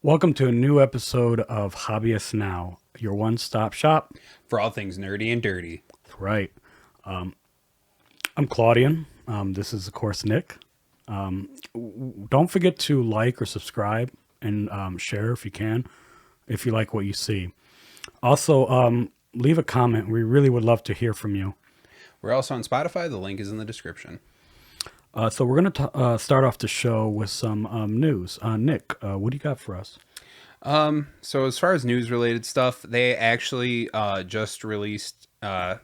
Welcome to a new episode of Hobbyist Now, your one-stop shop. For all things nerdy and dirty. Right. I'm Claudian. This is, of course, Nick. Don't forget to like or subscribe and share if you can, if you like what you see. Also, leave a comment. We really would love to hear from you. We're also on Spotify. The link is in the description. So we're going to start off the show with some news. Nick, what do you got for us? So as far as news related stuff, they actually just released a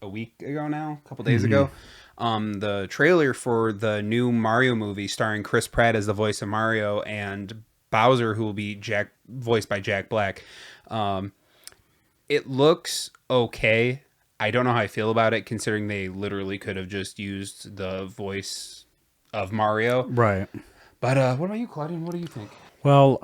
week ago now, a couple days ago, the trailer for the new Mario movie starring Chris Pratt as the voice of Mario and Bowser, who will be voiced by Jack Black. It looks okay. I don't know how I feel about it, considering they literally could have just used the voice of Mario. Right. But what about you, Claudian? What do you think? Well,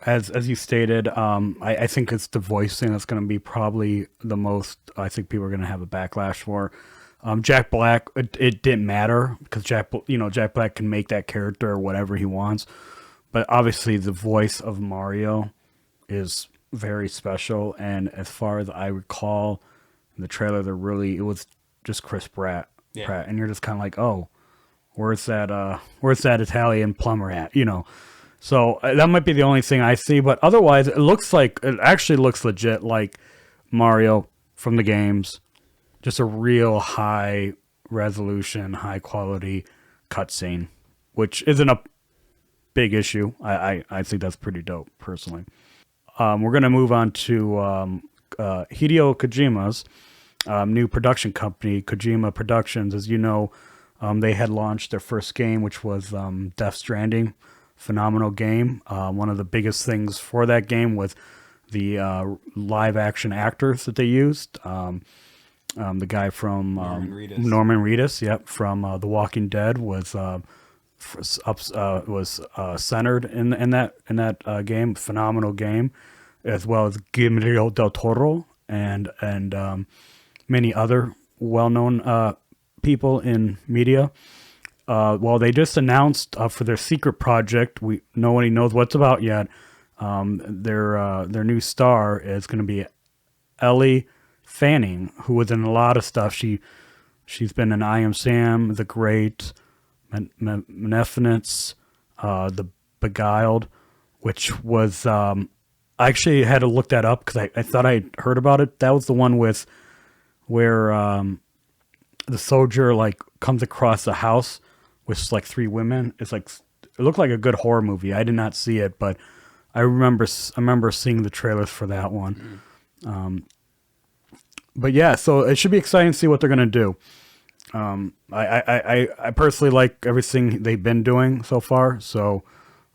as you stated, I think it's the voice thing that's going to be probably the most. I think people are going to have a backlash for. Jack Black, it didn't matter because Jack Black can make that character whatever he wants, but obviously the voice of Mario is very special. And as far as I recall, in the trailer, it was just Chris Pratt, and you're just kind of like, oh, where's that Italian plumber at, So that might be the only thing I see, but otherwise, it actually looks legit like Mario from the games. Just a real high resolution, high quality cutscene, which isn't a big issue. I think that's pretty dope, personally. We're going to move on to Hideo Kojima's new production company, Kojima Productions. As you know, they had launched their first game, which was Death Stranding. Phenomenal game. One of the biggest things for that game was the live action actors that they used. The guy from Norman Reedus, from The Walking Dead was centered in that game. Phenomenal game, as well as Guillermo del Toro and many other well-known people in media. Well, they just announced for their secret project. Nobody knows what's about yet. Their new star is going to be Ellie Fanning, who was in a lot of stuff. She's been in I Am Sam, The Great, Maleficence, The Beguiled, which was I actually had to look that up because I thought I heard about it. That was the one where the soldier comes across a house with three women. It looked like a good horror movie. I did not see it, but I remember seeing the trailers for that one. But yeah, so it should be exciting to see what they're gonna do. I personally like everything they've been doing so far. So,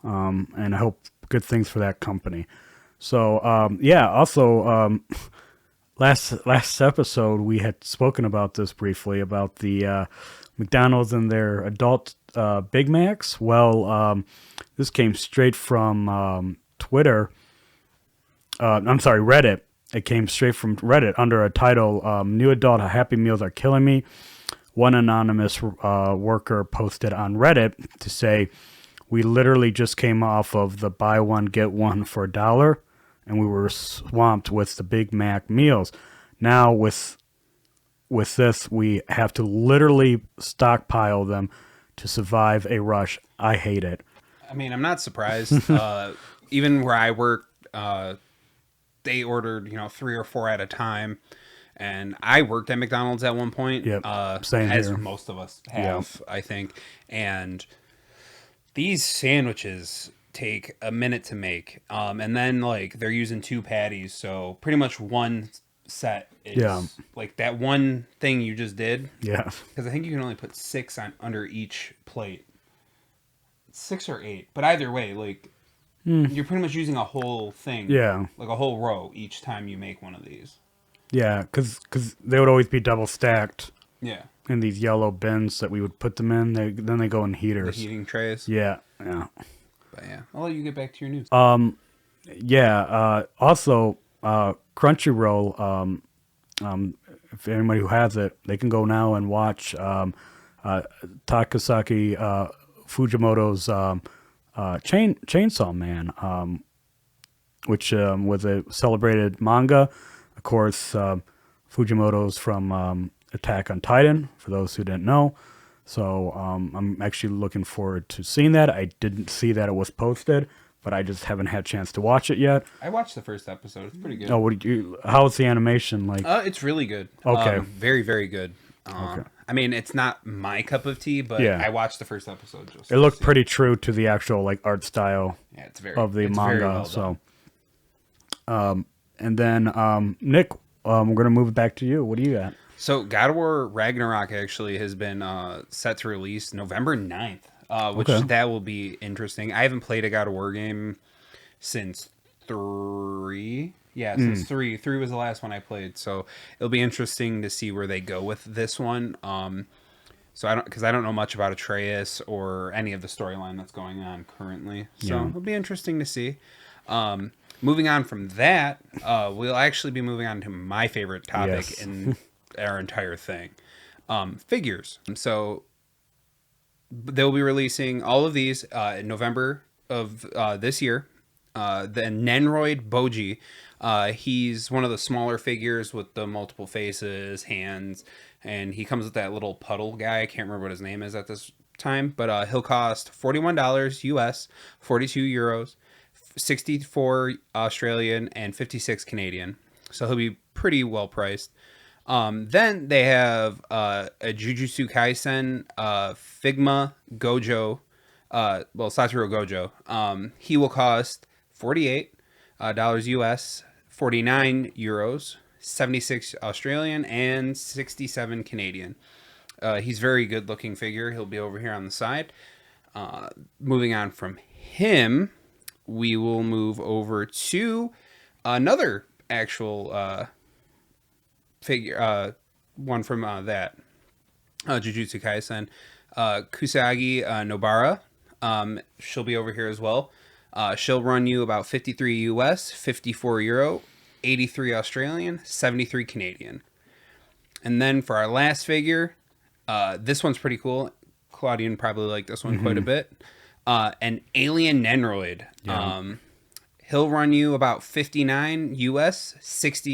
and I hope good things for that company. So Also, last episode we had spoken about this briefly about the McDonald's and their adult Big Macs. Well, this came straight from Twitter. I'm sorry, Reddit. It came straight from Reddit under a title, New Adult Happy Meals Are Killing Me. One anonymous worker posted on Reddit to say, we literally just came off of the buy one, get one for $1, and we were swamped with the Big Mac meals. Now with this, we have to literally stockpile them to survive a rush. I hate it. I mean, I'm not surprised. Even where I work, they ordered 3 or 4 at a time, and I worked at McDonald's at one point. Same as here. most of us have, I think. And these sandwiches take a minute to make, and then they're using 2 patties, so pretty much one set is that one thing you just did. Because I think you can only put 6 under each plate, 6 or 8, but either way, you're pretty much using a whole thing, like a whole row each time you make one of these. Because they would always be double stacked. Yeah. In these yellow bins that we would put them in. Then they go in heaters. The heating trays. Yeah. But yeah, I'll let you get back to your news. Also, Crunchyroll. If anybody who has it, they can go now and watch Takasaki Fujimoto's Chainsaw Man, which was a celebrated manga. Of course, Fujimoto's from Attack on Titan, for those who didn't know. So I'm actually looking forward to seeing that. I didn't see that it was posted, but I just haven't had a chance to watch it yet. I watched the first episode. It's pretty good. Oh, how's the animation like? It's really good. Okay. Very, very good. Okay. I mean, it's not my cup of tea, but Yeah. I watched the first episode. Just It to looked see. pretty true to the actual like art style Yeah, it's very of the it's very manga. well So, done. and then Nick, we're gonna move it back to you. What do you got? So God of War Ragnarok actually has been set to release November 9th, which Okay. that will be interesting. I haven't played a God of War game since 3. Yeah, since 3. 3 was the last one I played, so it'll be interesting to see where they go with this one. So I don't know much about Atreus or any of the storyline that's going on currently. So Yeah. it'll be interesting to see. Moving on from that, we'll actually be moving on to my favorite topic Yes. in our entire thing, figures. So they'll be releasing all of these in November of this year. The Nenroid Boji, he's one of the smaller figures with the multiple faces, hands, and he comes with that little puddle guy. I can't remember what his name is at this time, but he'll cost $41 US, 42 euros, 64 Australian, and 56 Canadian. So he'll be pretty well priced. Then they have a Jujutsu Kaisen Figma Gojo, Satoru Gojo. He will cost $48 US, 49 euros, 76 Australian, and 67 Canadian. He's very good looking figure. He'll be over here on the side. Moving on from him, we will move over to another actual figure, one from that Jujutsu Kaisen, Kusagi Nobara. She'll be over here as well. She'll run you about 53 US, 54 euro, 83 Australian, 73 Canadian. And then for our last figure, this one's pretty cool. Claudian probably liked this one quite a bit. An Alien Nenroid. Yeah. He'll run you about 59 US, 60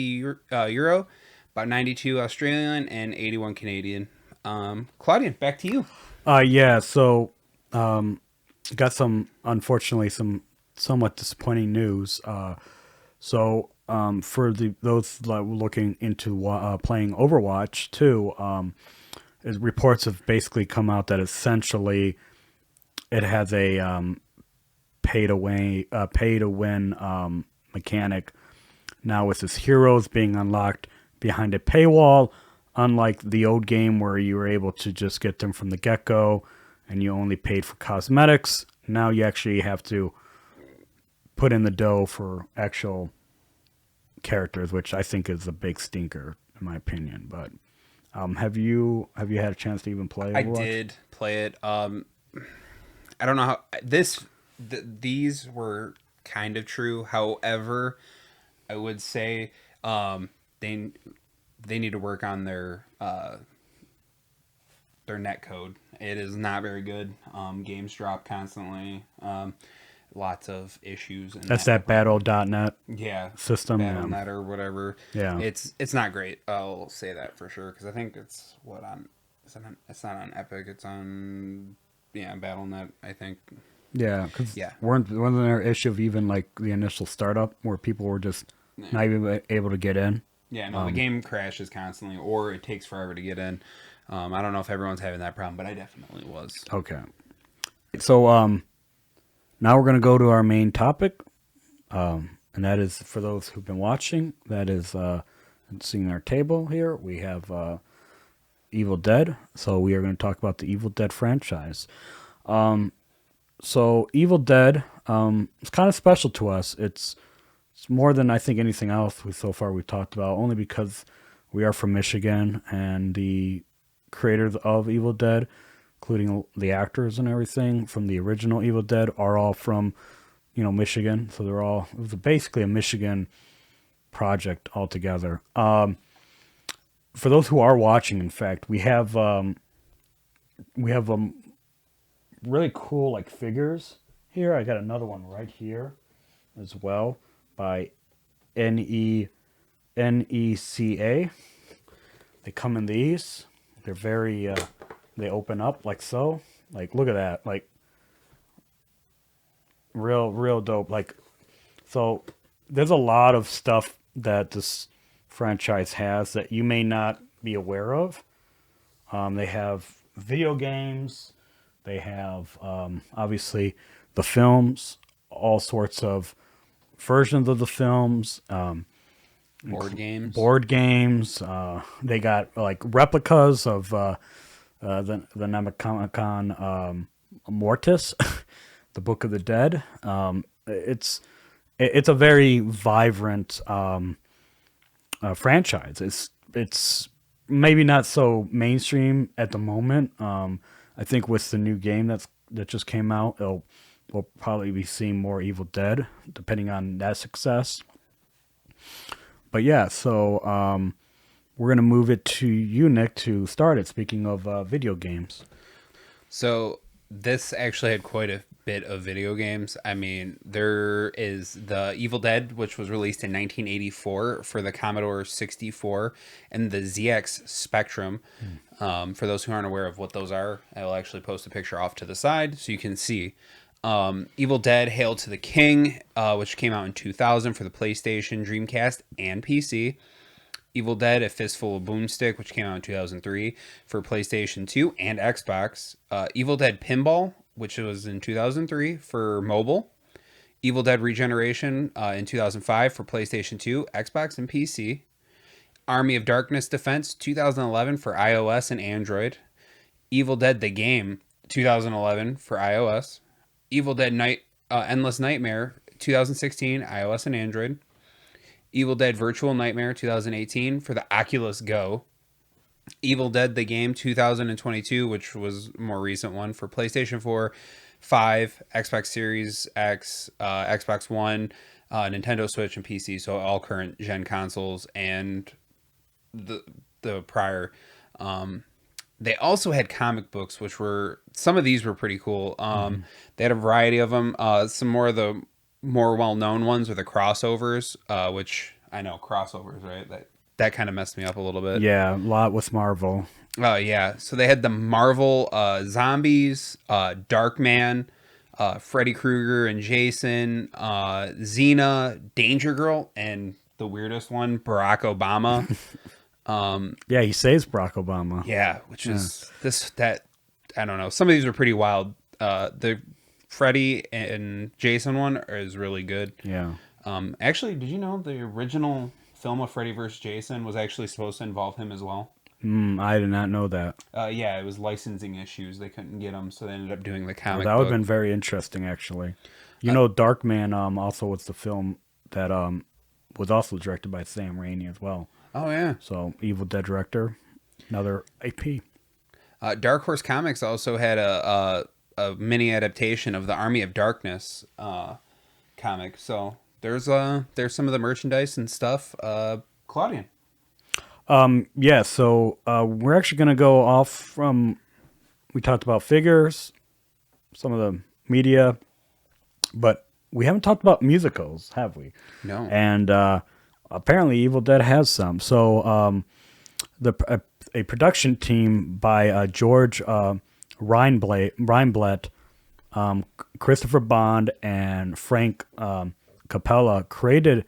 euro, about 92 Australian, and 81 Canadian. Claudian, back to you. Yeah. So, got unfortunately, some somewhat disappointing news. For those that were looking into playing Overwatch 2, reports have basically come out that essentially it has a pay to win mechanic now, with its heroes being unlocked behind a paywall, unlike the old game where you were able to just get them from the get-go and you only paid for cosmetics. Now you actually have to put in the dough for actual characters, which I think is a big stinker in my opinion. But have you had a chance to even play Overwatch? I did play it. I don't know how these were kind of true. However, I would say they need to work on their net code. It is not very good. Games drop constantly. Lots of issues. That's that Battle.net system. Battle.net or whatever. Yeah. It's not great. I'll say that for sure, because I think it's it's not on Epic. It's on Battle.net, I think. Yeah, because wasn't there an issue of even like the initial startup where people were just not even able to get in? Yeah, no, the game crashes constantly, or it takes forever to get in. I don't know if everyone's having that problem, but I definitely was. Okay. So now we're going to go to our main topic, and that is, for those who've been watching, that is seeing our table here, we have Evil Dead. So we are going to talk about the Evil Dead franchise. So Evil Dead, it's kind of special to us. It's more than I think anything else so far we've talked about, only because we are from Michigan, and the creators of Evil Dead, including the actors and everything from the original Evil Dead, are all from, Michigan. So it was basically a Michigan project altogether. For those who are watching, in fact, we have really cool like figures here. I got another one right here as well by NECA. They come in these. They're very they open up like so. Like look at that. Like real dope. Like so there's a lot of stuff that this franchise has that you may not be aware of. They have video games. They have obviously the films, all sorts of versions of the films, Board games. board games. They got like replicas of the Necronomicon Mortis, the Book of the Dead. It's a very vibrant franchise. It's maybe not so mainstream at the moment. I think with the new game that just came out, we'll probably be seeing more Evil Dead, depending on that success. But yeah, so we're gonna move it to you, Nick, to start it. Speaking of video games, So this actually had quite a bit of video games. I mean, there is the Evil Dead, which was released in 1984 for the Commodore 64 and the ZX Spectrum. For those who aren't aware of what those are, I will actually post a picture off to the side so you can see. Evil Dead Hail to the King, which came out in 2000 for the PlayStation, Dreamcast, and PC. Evil Dead: A Fistful of Boomstick, which came out in 2003 for PlayStation 2 and Xbox. Evil Dead Pinball, which was in 2003 for mobile. Evil Dead Regeneration in 2005 for PlayStation 2, Xbox, and PC. Army of Darkness Defense 2011 for iOS and Android. Evil Dead the Game 2011 for iOS. Evil Dead Endless Nightmare 2016 iOS and Android. Evil Dead Virtual Nightmare 2018 for the Oculus Go. Evil Dead the Game 2022, which was a more recent one for PlayStation 4, 5, Xbox Series X, Xbox One, Nintendo Switch, and PC. So all current gen consoles and the prior. They also had comic books, which were, some of these were pretty cool. They had a variety of them. Some more of the more well-known ones were the crossovers, which I know crossovers, right? That kind of messed me up a little bit. yeah, a lot with Marvel. Yeah. So they had the Marvel Zombies, Darkman, Freddy Krueger and Jason, Xena, Danger Girl, and the weirdest one, Barack Obama. Yeah, he saves Barack Obama. Yeah, which is that I don't know. Some of these are pretty wild. The Freddy and Jason one is really good. Yeah. Actually, did you know the original film of Freddy vs. Jason was actually supposed to involve him as well? I did not know that. Yeah, it was licensing issues. They couldn't get him, so they ended up doing the comic That would book. have been very interesting, actually. You know, Darkman also was the film that was also directed by Sam Raimi as well. Oh, yeah. So, Evil Dead director, another AP. Dark Horse Comics also had a mini adaptation of the Army of Darkness comic. So there's some of the merchandise and stuff. Claudian. Yeah, so we're actually going to go off from, we talked about figures, some of the media, but we haven't talked about musicals, have we? No. And apparently Evil Dead has some. So a production team by George Reinblatt, Christopher Bond, and Frank Capella created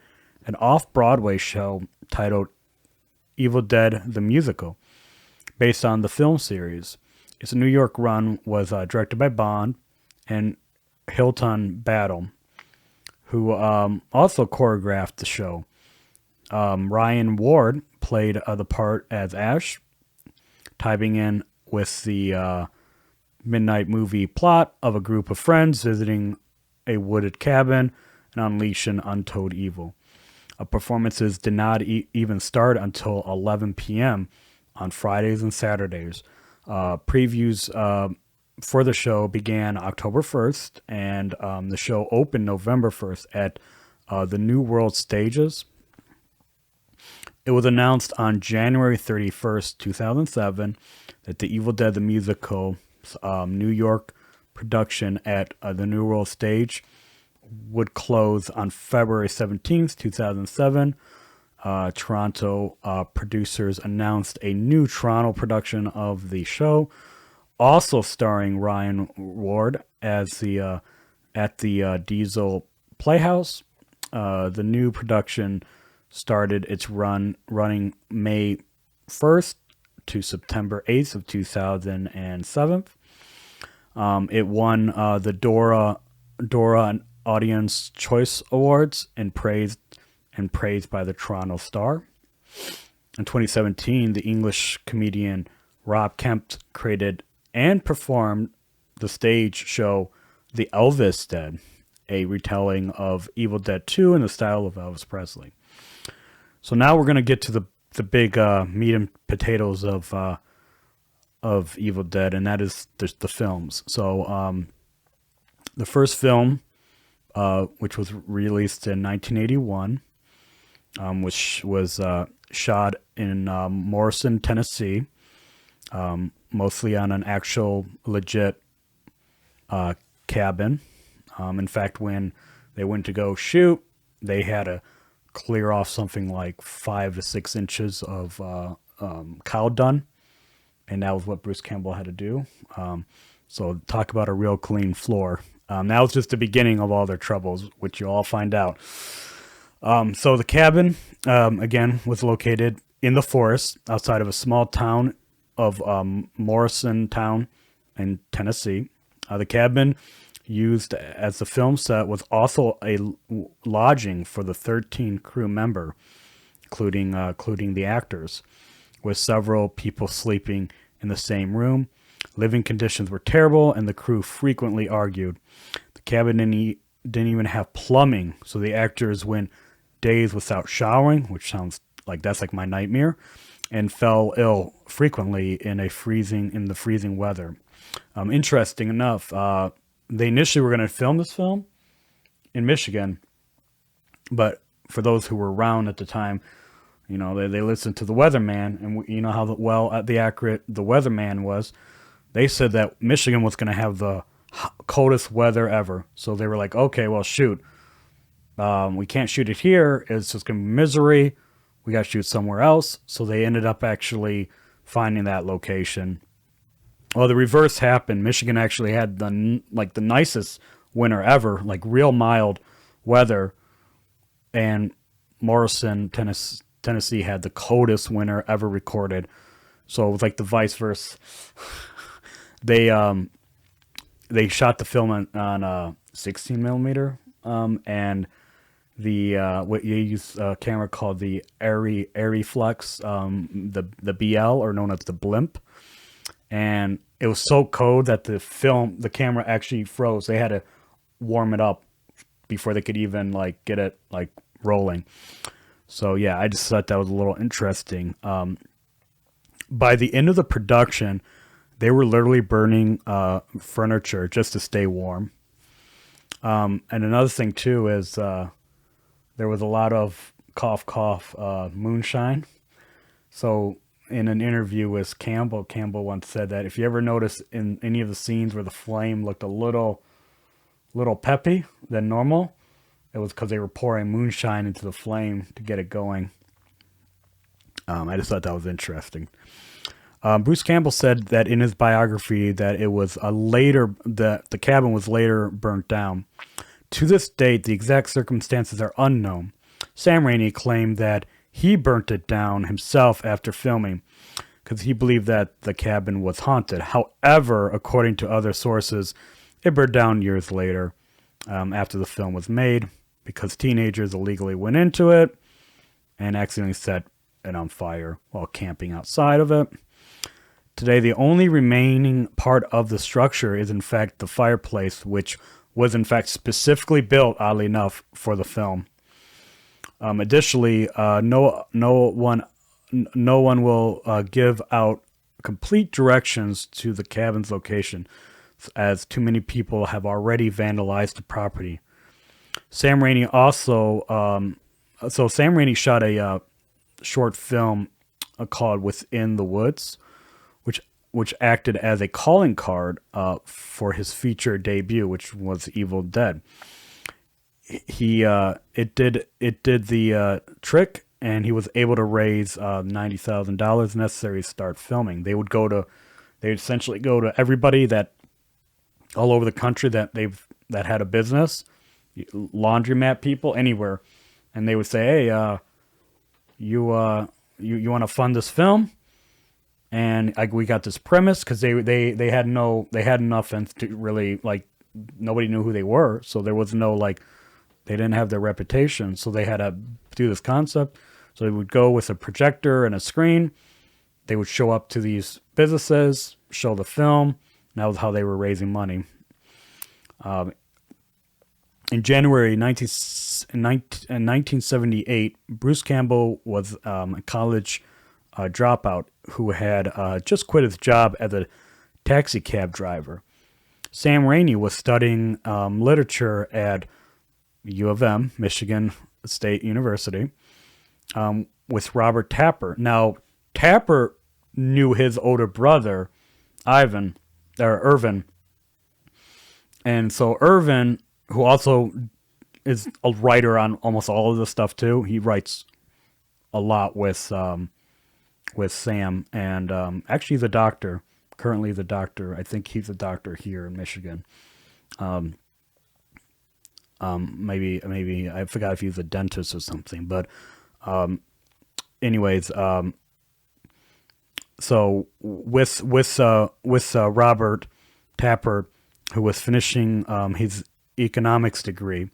an off-Broadway show titled Evil Dead the Musical, based on the film series. Its New York run was directed by Bond and Hilton Battle, who also choreographed the show. Ryan Ward played the part as Ash, tying in with the midnight movie plot of a group of friends visiting a wooded cabin and unleashing untold evil. Performances did not even start until 11 p.m. on Fridays and Saturdays. Previews for the show began October 1st, and the show opened November 1st at the New World Stages. It was announced on January 31st, 2007, that the Evil Dead the Musical New York production at the New World Stage would close on February 17th, 2007. Toronto producers announced a new Toronto production of the show, also starring Ryan Ward as the at the Diesel Playhouse. The new production started its running May 1st to September 8th of 2007. It won the Dora Audience Choice Awards and praised by the Toronto Star. In 2017, the English comedian Rob Kemp created and performed the stage show The Elvis Dead, a retelling of Evil Dead 2 in the style of Elvis Presley. So now we're going to get to the big meat and potatoes of Evil Dead, and that is the films. So the first film, which was released in 1981, which was shot in Morrison, Tennessee, mostly on an actual legit cabin. In fact, when they went to go shoot, they had to clear off something like 5 to 6 inches of cow dung, and that was what Bruce Campbell had to do. So talk about a real clean floor. That was just the beginning of all their troubles, which you'll all find out. So the cabin, again, was located in the forest outside of a small town of Morristown in Tennessee. The cabin used as the film set was also a lodging for the 13 crew member, including the actors, with several people sleeping in the same room. Living conditions were terrible, and the crew frequently argued. The cabin didn't even have plumbing, so the actors went days without showering, which sounds like that's like my nightmare, and fell ill frequently in the freezing weather. Interesting enough, they initially were going to film this film in Michigan, but for those who were around at the time, you know, they listened to the weatherman, and you know how accurate the weatherman was. They said that Michigan was going to have the coldest weather ever, so they were like, okay, well, shoot. We can't shoot it here. It's just going to be misery. We got to shoot somewhere else. So they ended up actually finding that location. Well, the reverse happened. Michigan actually had the nicest winter ever, like real mild weather. And Morrison, Tennessee had the coldest winter ever recorded. So it was like the vice versa. They shot the film on 16 millimeter, and what you use a camera called the Arriflex, the BL, or known as the blimp, and it was so cold that the camera actually froze. They had to warm it up before they could even like get it like rolling. So yeah, I just thought that was a little interesting. By the end of the production, they were literally burning furniture just to stay warm. And another thing too is there was a lot of cough moonshine. So in an interview with Campbell once said that if you ever notice in any of the scenes where the flame looked a little peppy than normal, it was because they were pouring moonshine into the flame to get it going. I just thought that was interesting. Bruce Campbell said that in his biography that it was the cabin was later burnt down. To this date, the exact circumstances are unknown. Sam Raimi claimed that he burnt it down himself after filming because he believed that the cabin was haunted. However, according to other sources, it burned down years later after the film was made because teenagers illegally went into it and accidentally set it on fire while camping outside of it. Today, the only remaining part of the structure is, in fact, the fireplace, which was, in fact, specifically built, oddly enough, for the film. Additionally, no one will give out complete directions to the cabin's location, as too many people have already vandalized the property. Sam Raimi Sam Raimi shot a short film called Within the Woods, which which acted as a calling card for his feature debut, which was Evil Dead. It did the trick, and he was able to raise $90,000 necessary to start filming. They essentially go to everybody that all over the country that had a business, laundromat people, anywhere, and they would say, "Hey, you want to fund this film?" And we got this premise because they had nothing to really, like, nobody knew who they were, so there was no, like, they didn't have their reputation, so they had to do this concept. So they would go with a projector and a screen. They would show up to these businesses, show the film. And that was how they were raising money. In January 1978, Bruce Campbell was a college dropout who had just quit his job as a taxi cab driver. Sam Raimi was studying literature at U of M, Michigan State University, with Robert Tapper. Now, Tapper knew his older brother, Irvin, and so Irvin, who also is a writer on almost all of this stuff too. He writes a lot with Sam, and actually he's a doctor. Currently, the doctor. I think he's a doctor here in Michigan. Maybe I forgot if he was a dentist or something. But, anyways, so with Robert Tapper, who was finishing his economics degree,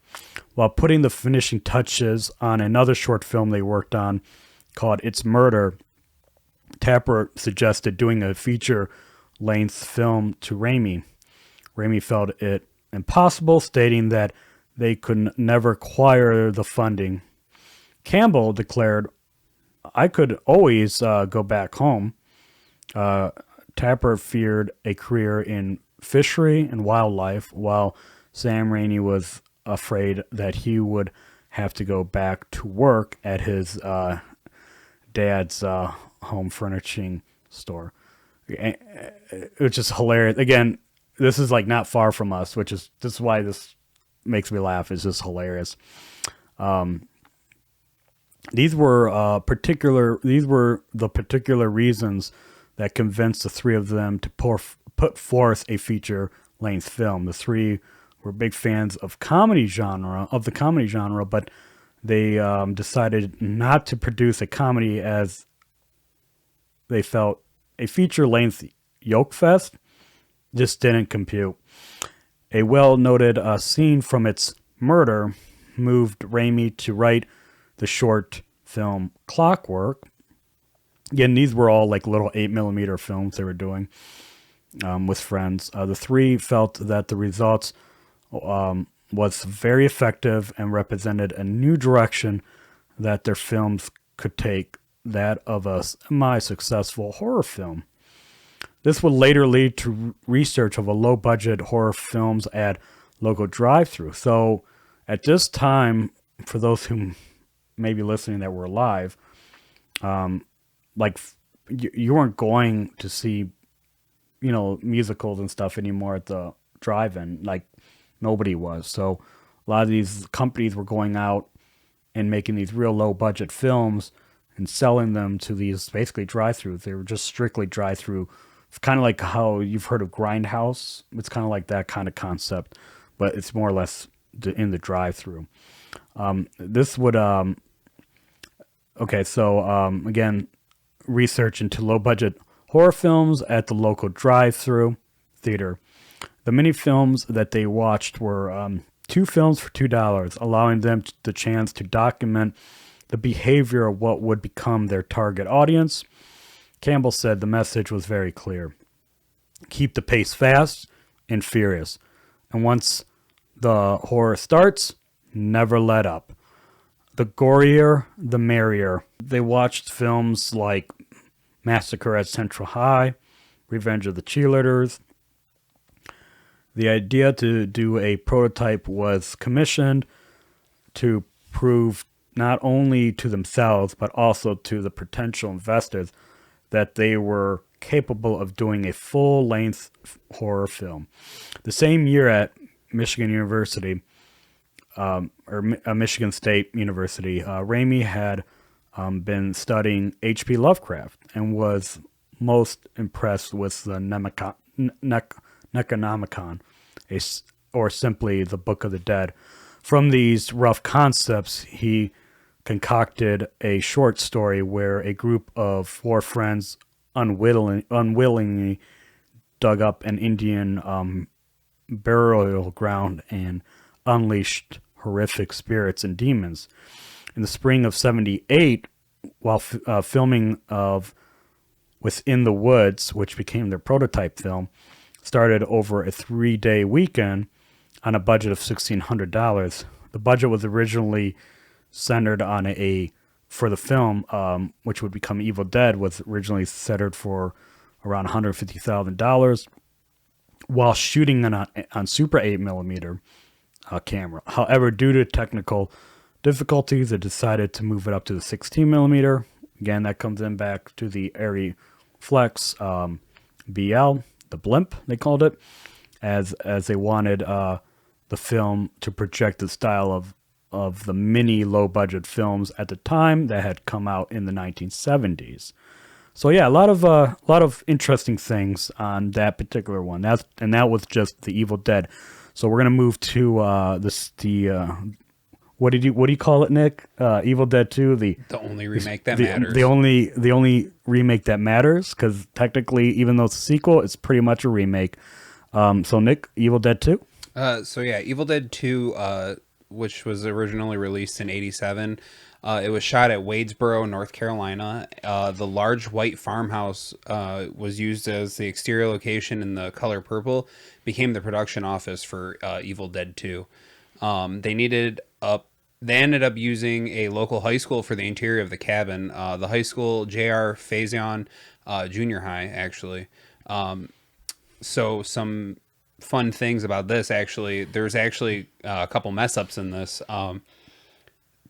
while putting the finishing touches on another short film they worked on called It's Murder, Tapper suggested doing a feature-length film to Raimi. Raimi felt it impossible, stating that they could never acquire the funding. Campbell declared, "I could always go back home." Tapper feared a career in fishery and wildlife, while Sam Raimi was afraid that he would have to go back to work at his dad's home furnishing store, which is hilarious. Again, this is like not far from us, this is why this makes me laugh. It's just hilarious. These were the particular reasons that convinced the three of them to put forth a feature-length film. The three were big fans of the comedy genre, but they decided not to produce a comedy, as they felt a feature-length yoke fest just didn't compute. A well-noted scene from It's Murder moved Raimi to write the short film Clockwork. Again, these were all like little 8mm films they were doing with friends. The three felt that the results was very effective and represented a new direction that their films could take, that of a semi-successful horror film. This would later lead to research of a low-budget horror films at local drive-thru. So at this time, for those who may be listening that were alive, like you weren't going to see, musicals and stuff anymore at the drive-in. Like nobody was. So a lot of these companies were going out and making these real low-budget films and selling them to these basically drive-thrus. They were just strictly drive-thru. It's kind of like how you've heard of Grindhouse. It's kind of like that kind of concept, but it's more or less in the drive-thru. This would, again, research into low-budget horror films at the local drive-thru theater. The mini films that they watched were 2 films for $2, allowing them the chance to document the behavior of what would become their target audience. Campbell said the message was very clear. Keep the pace fast and furious. And once the horror starts, never let up. The gorier, the merrier. They watched films like Massacre at Central High, Revenge of the Cheerleaders. The idea to do a prototype was commissioned to prove not only to themselves, but also to the potential investors that they were capable of doing a full length horror film. The same year at Michigan University, Michigan State University, Raimi had been studying H.P. Lovecraft and was most impressed with the Necronomicon, or simply the Book of the Dead. From these rough concepts, he concocted a short story where a group of four friends unwillingly dug up an Indian burial ground and unleashed horrific spirits and demons. In the spring of '78, while filming of Within the Woods, which became their prototype film, started over a 3-day weekend on a budget of $1,600. The budget was originally centered on for the film, which would become Evil Dead, was originally centered for around $150,000 while shooting on Super 8 millimeter camera. However, due to technical difficulties, they decided to move it up to the 16 millimeter. Again, that comes in back to the Arri Flex BL, the blimp they called it, as they wanted the film to project the style of the mini low budget films at the time that had come out in the 1970s. So yeah, a lot of interesting things on that particular one. That was just the Evil Dead. So we're gonna move to what do you call it, Nick? Evil Dead 2, the only remake that matters. The only remake that matters, because technically, even though it's a sequel, it's pretty much a remake. So Nick, Evil Dead 2. So yeah, Evil Dead 2, which was originally released in '87. It was shot at Wadesboro, North Carolina. The large white farmhouse was used as the exterior location, and the color purple became the production office for Evil Dead 2. They ended up using a local high school for the interior of the cabin. The high school, J.R. Faison Junior High, actually. So some fun things about this, actually. There's actually a couple mess ups in this.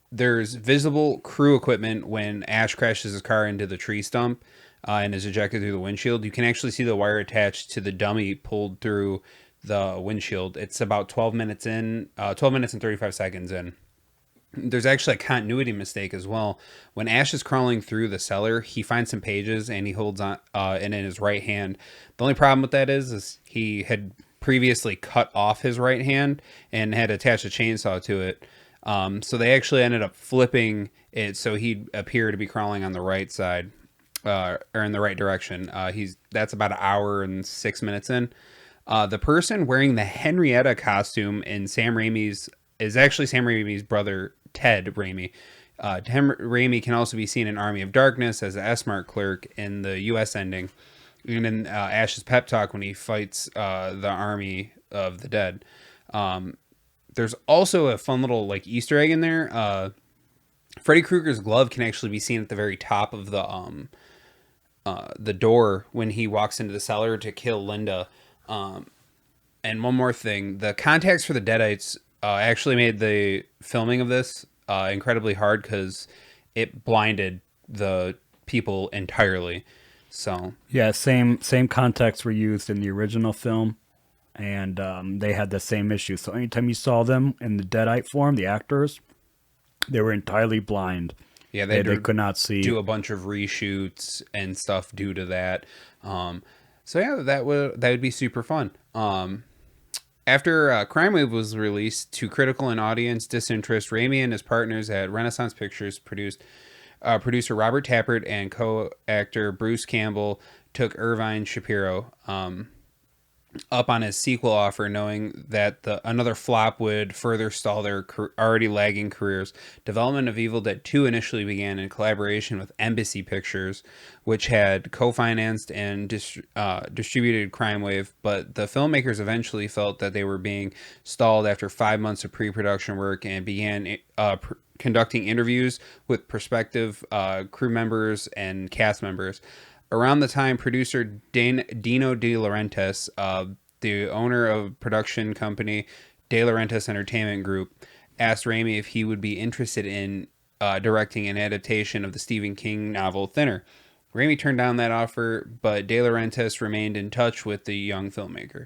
There's visible crew equipment when Ash crashes his car into the tree stump and is ejected through the windshield. You can actually see the wire attached to the dummy pulled through the windshield. It's about 12 minutes and 35 seconds in. There's actually a continuity mistake as well. When Ash is crawling through the cellar, he finds some pages and he holds on in his right hand. The only problem with that is he had previously cut off his right hand and had attached a chainsaw to it. So they actually ended up flipping it so he'd appear to be crawling on the right side, or in the right direction. That's about an hour and 6 minutes in. The person wearing the Henrietta costume in Sam Raimi's is actually Sam Raimi's brother, Ted Raimi. Ted Raimi can also be seen in Army of Darkness as the S-Mart clerk in the U.S. ending, and in Ash's pep talk when he fights the army of the dead. There's also a fun little Easter egg in there. Freddy Krueger's glove can actually be seen at the very top of the door when he walks into the cellar to kill Linda. And one more thing, the contacts for the Deadites actually made the filming of this incredibly hard because it blinded the people entirely. So yeah, same contacts were used in the original film, and they had the same issue. So anytime you saw them in the Deadite form, the actors, they were entirely blind. Yeah, they could not see. Do a bunch of reshoots and stuff due to that. So yeah, that would be super fun. After Crime Wave was released to critical and audience disinterest, Raimi and his partners at Renaissance Pictures producer Robert Tappert and co-actor Bruce Campbell took Irvine Shapiro up on his sequel offer, knowing that another flop would further stall their already lagging careers. Development of Evil Dead 2 initially began in collaboration with Embassy Pictures, which had co-financed and distributed Crime Wave, but the filmmakers eventually felt that they were being stalled after 5 months of pre-production work and began conducting interviews with prospective crew members and cast members. Around the time, producer Dino De Laurentiis, the owner of production company De Laurentiis Entertainment Group, asked Raimi if he would be interested in directing an adaptation of the Stephen King novel Thinner. Raimi turned down that offer, but De Laurentiis remained in touch with the young filmmaker.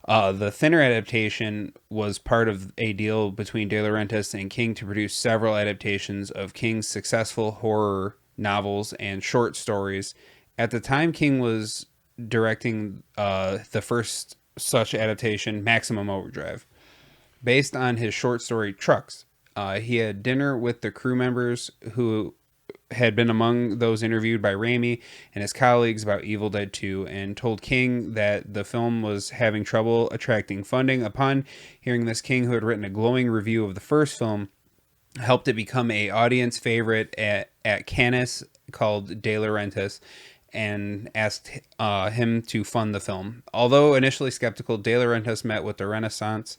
The Thinner adaptation was part of a deal between De Laurentiis and King to produce several adaptations of King's successful horror novels and short stories. At the time, King was directing the first such adaptation, Maximum Overdrive, based on his short story Trucks. He had dinner with the crew members who had been among those interviewed by Raimi and his colleagues about Evil Dead 2 and told King that the film was having trouble attracting funding. Upon hearing this, King, who had written a glowing review of the first film, helped it become a audience favorite at Cannes called De Laurentiis and asked him to fund the film. Although initially skeptical, De Laurentiis met with the Renaissance,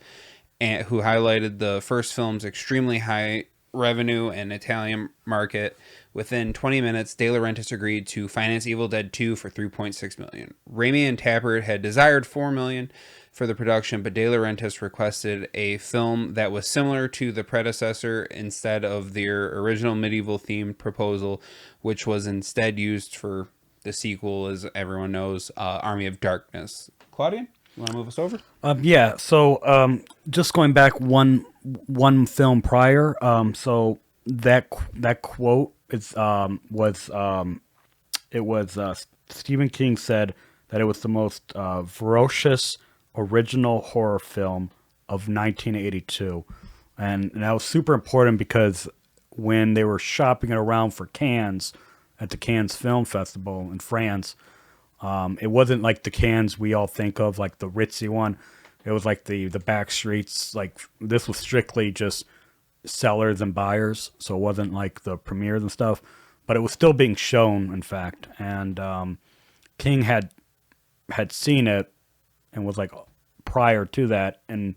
who highlighted the first film's extremely high revenue and Italian market. Within 20 minutes, De Laurentiis agreed to finance Evil Dead 2 for $3.6 million. Raimi and Tappert had desired $4 million for the production, but De Laurentiis requested a film that was similar to the predecessor instead of their original medieval-themed proposal, which was instead used for the sequel, as everyone knows, Army of Darkness. Claudian, you want to move us over? Yeah. So just going back one film prior. So that quote was Stephen King said that it was the most ferocious original horror film of 1982, and that was super important because when they were shopping it around for Cannes at the Cannes Film Festival in France, it wasn't like the Cannes we all think of, like the ritzy one. It was like the back streets. Like this was strictly just sellers and buyers, so it wasn't like the premieres and stuff, but it was still being shown, in fact. And King had seen it and was like, prior to that, and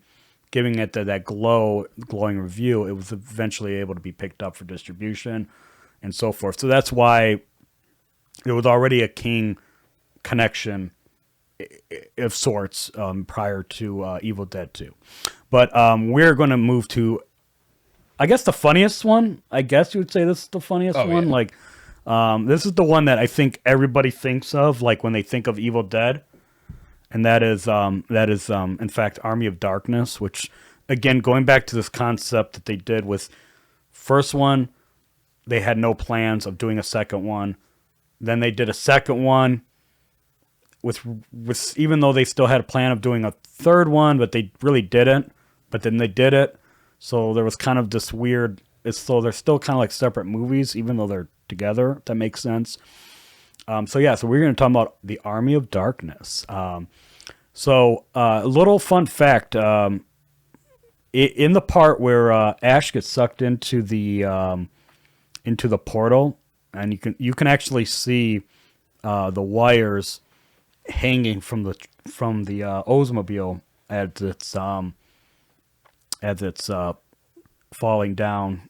giving it that glowing review, it was eventually able to be picked up for distribution and so forth. So that's why there was already a King connection of sorts prior to Evil Dead 2. But we're going to move to, I guess, the funniest one. I guess you would say this is the funniest one. Yeah. Like, this is the one that I think everybody thinks of, like when they think of Evil Dead, and that is in fact Army of Darkness. Which, again, going back to this concept that they did with first one, they had no plans of doing a second one. Then they did a second one with even though they still had a plan of doing a third one, but they really didn't. But then they did it. So there was kind of this weird. So they're still kind of like separate movies, even though they're together. If that makes sense. So we're going to talk about the Army of Darkness. So a little fun fact: in the part where Ash gets sucked into the portal, and you can actually see the wires hanging from the Oldsmobile as it's falling down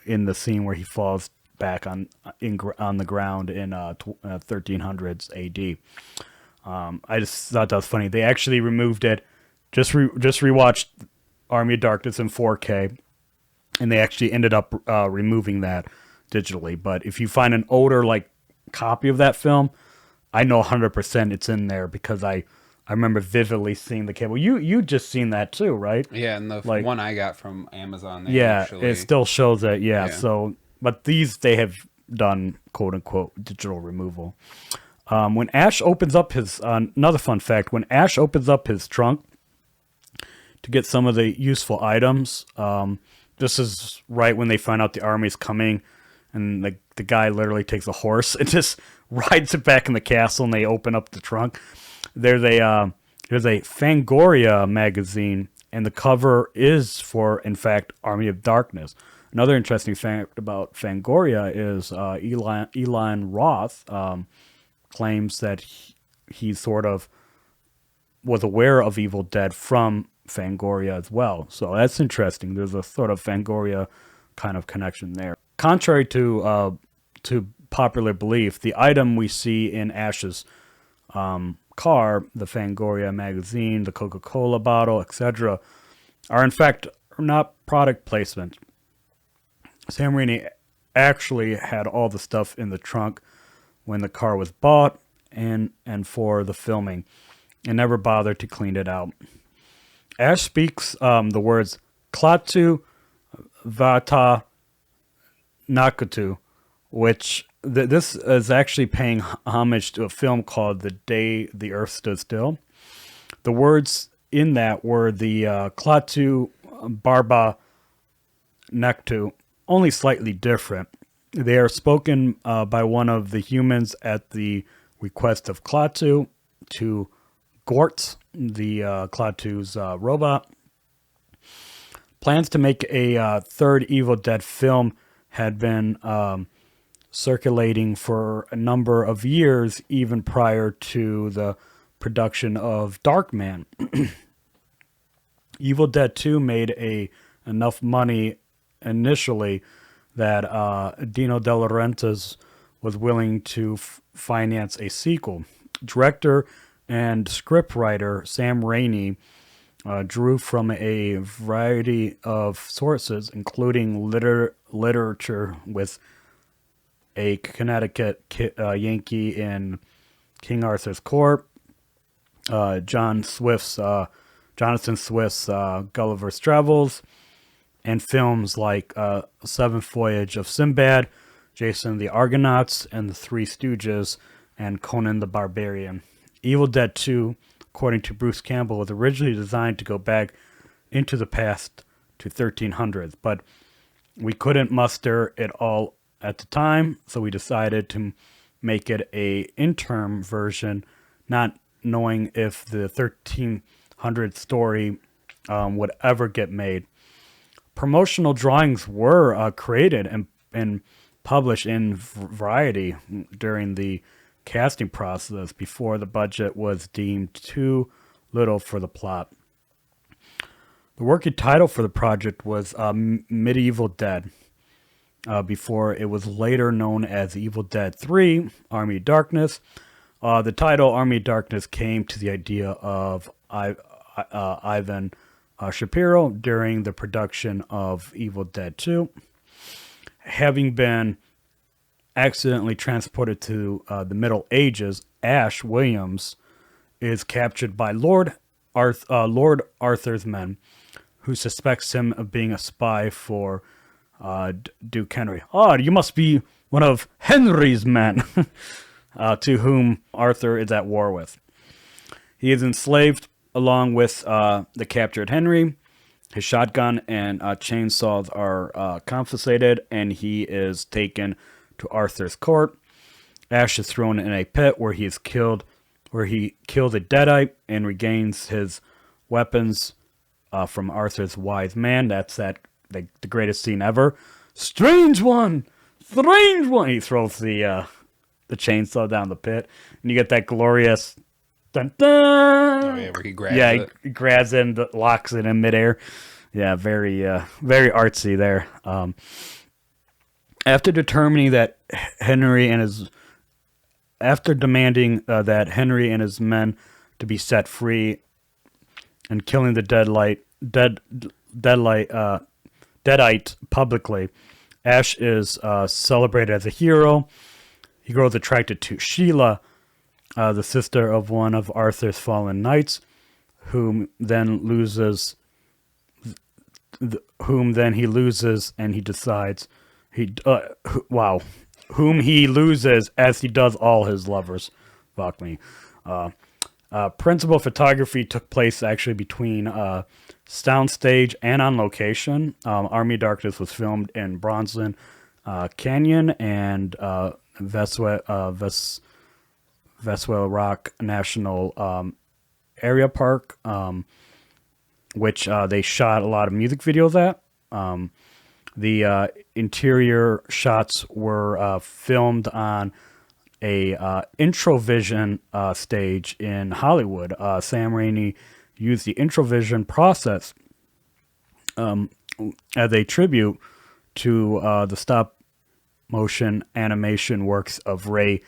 in the scene where he falls back on the ground in 1300s AD. I just thought that was funny. They actually removed it. Just rewatched Army of Darkness in 4K, and they actually ended up removing that digitally. But if you find an older copy of that film, I know 100% it's in there because I remember vividly seeing the cable. You just seen that too, right? Yeah, and the one I got from Amazon. It still shows that. Yeah. So, but these they have done quote unquote digital removal. When Ash opens up his another fun fact: when Ash opens up his trunk to get some of the useful items, this is right when they find out the army's coming, and the guy literally takes a horse and just rides it back in the castle, and they open up the trunk. There's a Fangoria magazine, and the cover is for, in fact, Army of Darkness. Another interesting fact about Fangoria is Eli Roth claims that he sort of was aware of Evil Dead from Fangoria as well. So that's interesting. There's a sort of Fangoria kind of connection there. Contrary to popular belief, the item we see in Ash's car, the Fangoria magazine, the Coca-Cola bottle, etc., are in fact not product placement. Sam Raimi actually had all the stuff in the trunk when the car was bought and for the filming, and never bothered to clean it out. Ash speaks the words Klaatu Vata Nakutu, which this is actually paying homage to a film called The Day the Earth Stood Still. The words in that were the Klaatu Barba Nektu, only slightly different. They are spoken by one of the humans at the request of Klaatu to Gort, the Klaatu's robot. Plans to make a third Evil Dead film had been circulating for a number of years, even prior to the production of Darkman. Evil Dead 2 made enough money initially that Dino De Laurentiis was willing to finance a sequel. Director and scriptwriter Sam Raimi drew from a variety of sources, including literature with a Connecticut Yankee in King Arthur's Court, Jonathan Swift's Gulliver's Travels, and films like Seventh Voyage of Sinbad, Jason the Argonauts, and The Three Stooges, and Conan the Barbarian. Evil Dead 2, according to Bruce Campbell, was originally designed to go back into the past to 1300s, but we couldn't muster it all at the time, so we decided to make it a interim version, not knowing if the 1300 story would ever get made. Promotional drawings were created and published in Variety during the casting process before the budget was deemed too little for the plot. The working title for the project was Medieval Dead, before it was later known as Evil Dead 3, Army of Darkness. The title Army of Darkness came to the idea of Ivan Shapiro during the production of Evil Dead 2. Having been accidentally transported to the Middle Ages, Ash Williams is captured by Lord Arthur's men, who suspects him of being a spy for Duke Henry. You must be one of Henry's men, to whom Arthur is at war with. He is enslaved along with the captured Henry. His shotgun and chainsaws are confiscated, and he is taken to Arthur's court. Ash is thrown in a pit where he killed a Deadite and regains his weapons from Arthur's wise man. That's the greatest scene ever. Strange one! Strange one! He throws the chainsaw down the pit, and you get that glorious dun dun. Oh yeah, where he grabs it. He grabs it and locks it in midair. Yeah, very artsy there. After demanding that Henry and his men to be set free, and killing the Deadite publicly, Ash is celebrated as a hero. He grows attracted to Sheila, the sister of one of Arthur's fallen knights, whom then he loses, and he decides whom he loses as he does all his lovers. Fuck me. Principal photography took place actually between soundstage and on location. Army of Darkness was filmed in Bronson Canyon and Veswell Rock National Area Park, which they shot a lot of music videos at. The interior shots were filmed on a Introvision stage in Hollywood. Sam Raimi used the Introvision process as a tribute to the stop motion animation works of Ray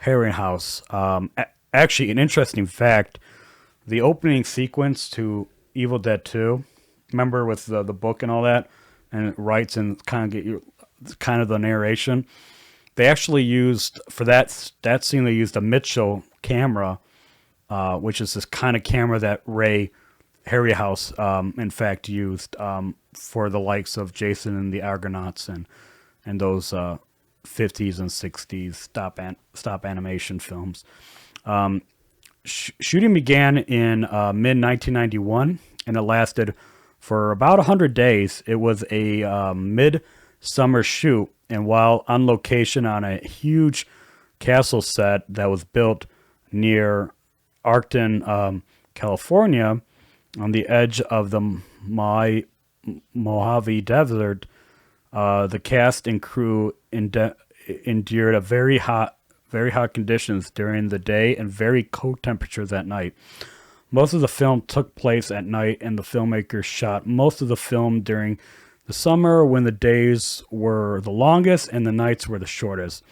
Harryhausen. Actually, an interesting fact, the opening sequence to Evil Dead 2, remember with the book and all that, and it writes and kind of the narration. They actually used for that scene. They used a Mitchell camera, which is this kind of camera that Ray Harryhouse, in fact, used for the likes of Jason and the Argonauts and those 50s and 60s stop animation films. Shooting began in mid 1991 and it lasted for about 100 days. It was a mid-summer shoot, and while on location on a huge castle set that was built near Arcton, California, on the edge of the Mojave Desert, the cast and crew endured a very hot conditions during the day and very cold temperatures at night. Most of the film took place at night, and the filmmakers shot most of the film during the summer when the days were the longest and the nights were the shortest.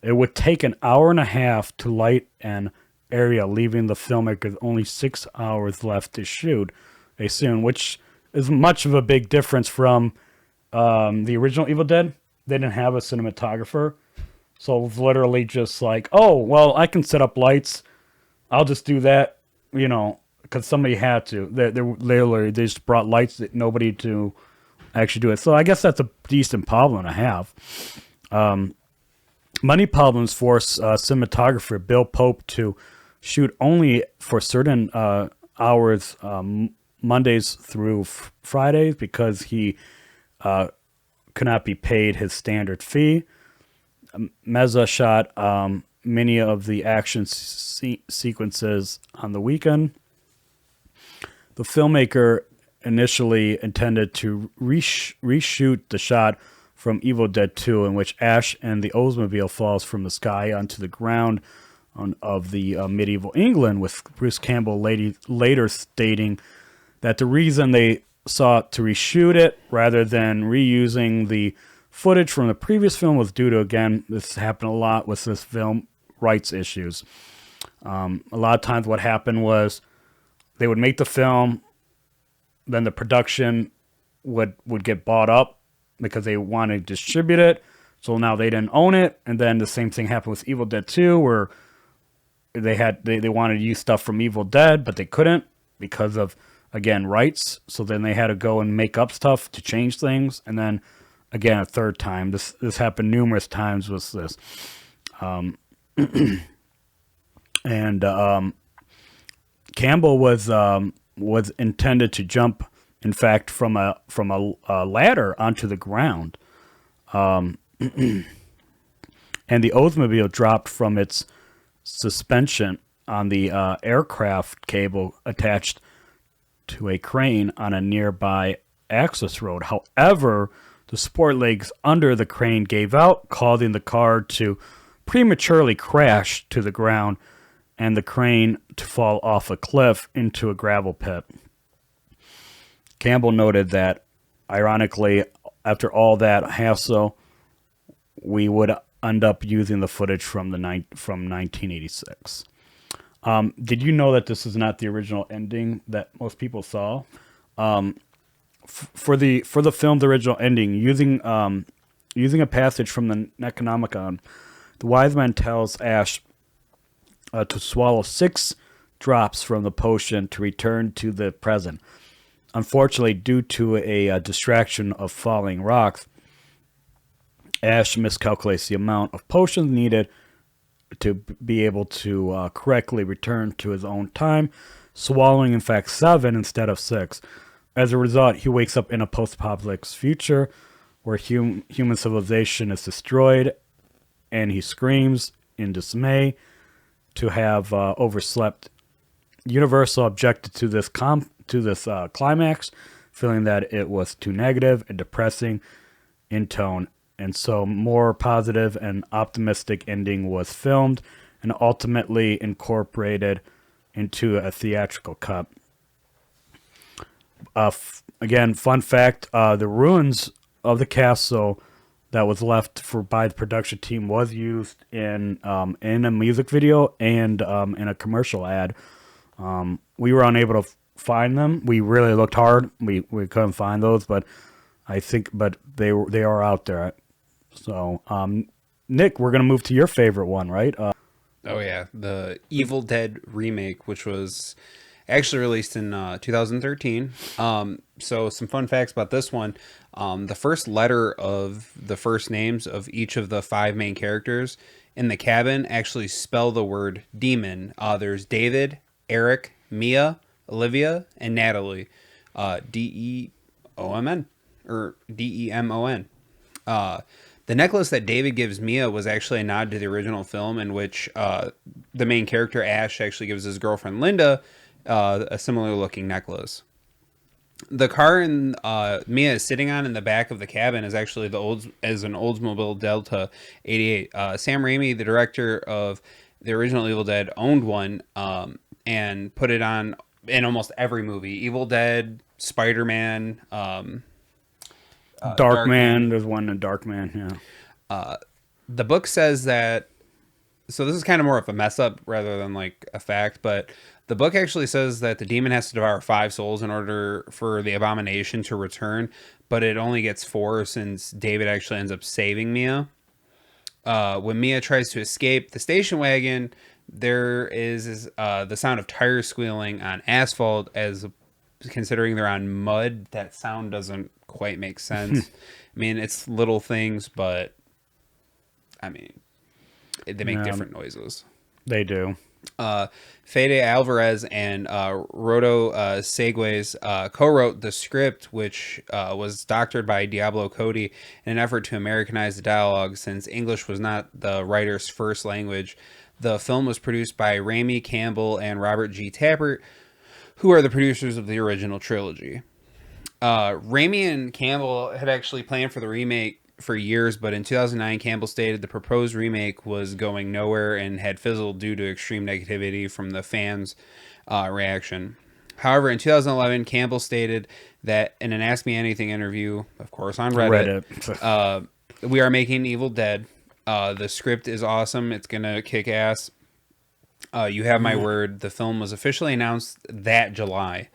It would take an hour and a half to light an area, leaving the filmmakers only 6 hours left to shoot a scene, which is much of a big difference from the original Evil Dead. They didn't have a cinematographer. So it was literally just like, oh, well, I can set up lights. I'll just do that, because somebody had to. They just brought lights that nobody to actually do it. So I guess that's a decent problem to have. Money problems force cinematographer Bill Pope to shoot only for certain hours, Mondays through Fridays, because he could not be paid his standard fee. Meza shot many of the action sequences on the weekend. The filmmaker initially intended to reshoot the shot from Evil Dead 2, in which Ash and the Oldsmobile falls from the sky onto the ground of the medieval England, with Bruce Campbell later stating that the reason they sought to reshoot it rather than reusing the footage from the previous film was due to, again, this happened a lot with this film, rights issues. A lot of times what happened was they would make the film, then the production would get bought up because they wanted to distribute it. So now they didn't own it. And then the same thing happened with Evil Dead 2, where they wanted to use stuff from Evil Dead, but they couldn't because of, again, rights. So then they had to go and make up stuff to change things. And then again, a third time. This happened numerous times with this. Campbell was intended to jump, in fact, from a ladder onto the ground. And the Oldsmobile dropped from its suspension on the aircraft cable attached to a crane on a nearby access road. However, the support legs under the crane gave out, causing the car to prematurely crash to the ground and the crane to fall off a cliff into a gravel pit. Campbell noted that, ironically, after all that hassle, we would end up using the footage from 1986. Did you know that this is not the original ending that most people saw? For the film's original ending, using a passage from the Necronomicon, the wise man tells Ash to swallow 6 drops from the potion to return to the present. Unfortunately, due to a distraction of falling rocks, Ash miscalculates the amount of potions needed to be able to correctly return to his own time, swallowing, in fact, 7 instead of 6. As a result, he wakes up in a post-apocalyptic future where human civilization is destroyed, and he screams in dismay to have overslept. Universal objected to this climax, feeling that it was too negative and depressing in tone, and so more positive and optimistic ending was filmed and ultimately incorporated into a theatrical cut. Again, fun fact, the ruins of the castle that was left by the production team was used in a music video and in a commercial ad. We were unable to find them. We really looked hard. We couldn't find those, but they are out there. So Nick, we're gonna move to your favorite one, right? Oh yeah, the Evil Dead remake, which was actually released in 2013. So some fun facts about this one: the first letter of the first names of each of the five main characters in the cabin actually spell the word demon. There's David, Eric, Mia, Olivia, and Natalie. Deomn or Demon. Uh, the necklace that David gives Mia was actually a nod to the original film, in which the main character Ash actually gives his girlfriend Linda a similar looking necklace. The car and Mia is sitting on in the back of the cabin is actually an Oldsmobile Delta 88. Sam Raimi, the director of the original Evil Dead, owned one and put it on in almost every movie. Evil Dead, Spider-Man, Darkman. There's one in Darkman. Yeah. the book says that, so this is kind of more of a mess up rather than like a fact, but the book actually says that the demon has to devour 5 souls in order for the abomination to return, but it only gets 4 since David actually ends up saving Mia. When Mia tries to escape the station wagon, there is the sound of tires squealing on asphalt. As considering they're on mud, that sound doesn't quite make sense. I mean, it's little things, but I mean, they make different noises. They do. Fede Alvarez and Rodo Segues co-wrote the script, which was doctored by Diablo Cody in an effort to Americanize the dialogue, since English was not the writer's first language. The film was produced by Raimi Campbell and Robert G. Tappert, who are the producers of the original trilogy. Raimi and Campbell had actually planned for the remake for years, but in 2009, Campbell stated the proposed remake was going nowhere and had fizzled due to extreme negativity from the fans' reaction. However, in 2011, Campbell stated that in an Ask Me Anything interview, of course on Reddit. We are making Evil Dead. The script is awesome. It's gonna kick ass. You have my word. The film was officially announced that July.